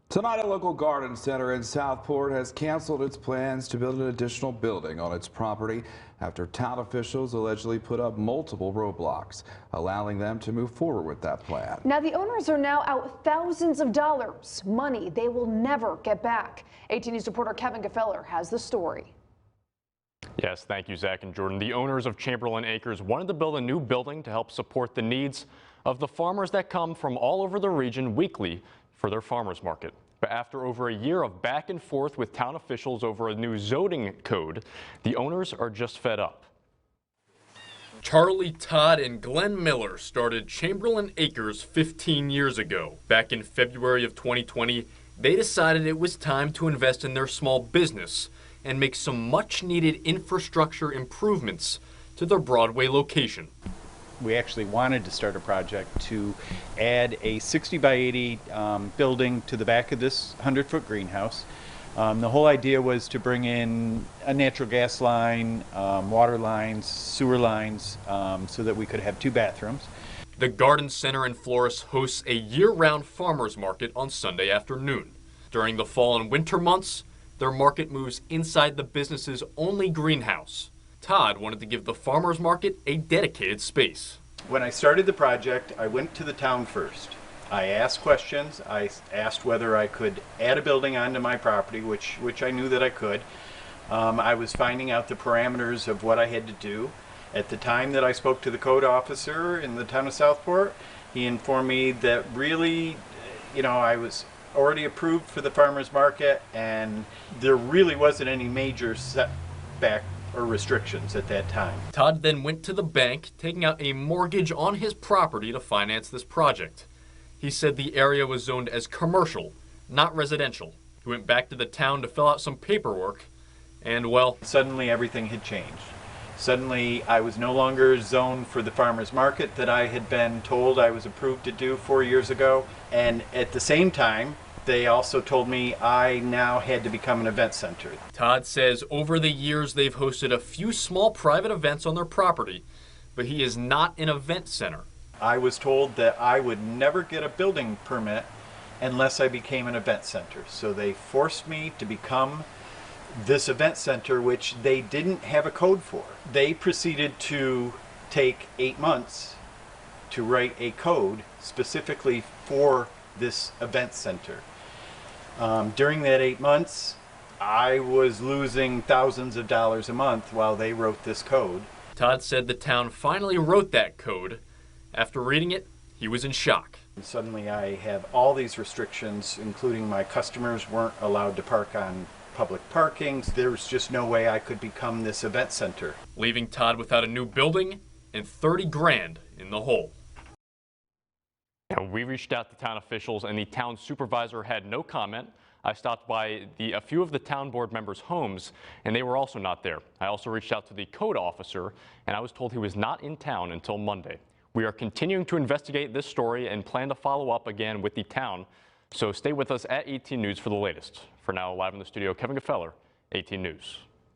Tonight, a local garden center in Southport has canceled its plans to build an additional building on its property after town officials allegedly put up multiple roadblocks, allowing them to move forward with that plan. Now, the owners are now out thousands of dollars, money they will never get back. 18 News reporter Kevin Gefeller has the story. Yes, thank you, Zach and Jordan. The owners of Chamberlain Acres wanted to build a new building to help support the needs of the farmers that come from all over the region weekly for their farmers market. But after over a year of back and forth with town officials over a new zoning code, the owners are just fed up. Charlie, Todd, and Glenn Miller started Chamberlain Acres 15 years ago. Back in February of 2020, they decided it was time to invest in their small business and make some much-needed infrastructure improvements to their Broadway location. We actually wanted to start a project to add a 60 by 80 building to the back of this 100-foot greenhouse. The whole idea was to bring in a natural gas line, water lines, sewer lines, so that we could have 2 bathrooms. The Garden Center in Florist hosts a year-round farmers market on Sunday afternoon. During the fall and winter months, their market moves inside the business's only greenhouse. Todd wanted to give the farmers market a dedicated space. When I started the project, I went to the town first. I asked questions. I asked whether I could add a building onto my property, which I knew that I could. I was finding out the parameters of what I had to do. At the time that I spoke to the code officer in the town of Southport, he informed me that really, I was already approved for the farmers market and there really wasn't any major setback or restrictions at that time. Todd then went to the bank, taking out a mortgage on his property to finance this project. He said the area was zoned as commercial, not residential. He went back to the town to fill out some paperwork, and well, suddenly everything had changed. Suddenly I was no longer zoned for the farmers market that I had been told I was approved to do 4 years ago, and at the same time they also told me I now had to become an event center. Todd says over the years they've hosted a few small private events on their property, but he is not an event center. I was told that I would never get a building permit unless I became an event center. So they forced me to become this event center, which they didn't have a code for. They proceeded to take 8 months to write a code specifically for this event center. During that 8 months, I was losing thousands of dollars a month while they wrote this code. Todd said the town finally wrote that code. After reading it, he was in shock. And suddenly I have all these restrictions, including my customers weren't allowed to park on public parking. There was just no way I could become this event center. Leaving Todd without a new building and 30 grand in the hole. Now, we reached out to town officials and the town supervisor had no comment. I stopped by a few of the town board members' homes and they were also not there. I also reached out to the code officer and I was told he was not in town until Monday. We are continuing to investigate this story and plan to follow up again with the town. So stay with us at 18 News for the latest. For now, live in the studio, Kevin Gefeller, 18 News.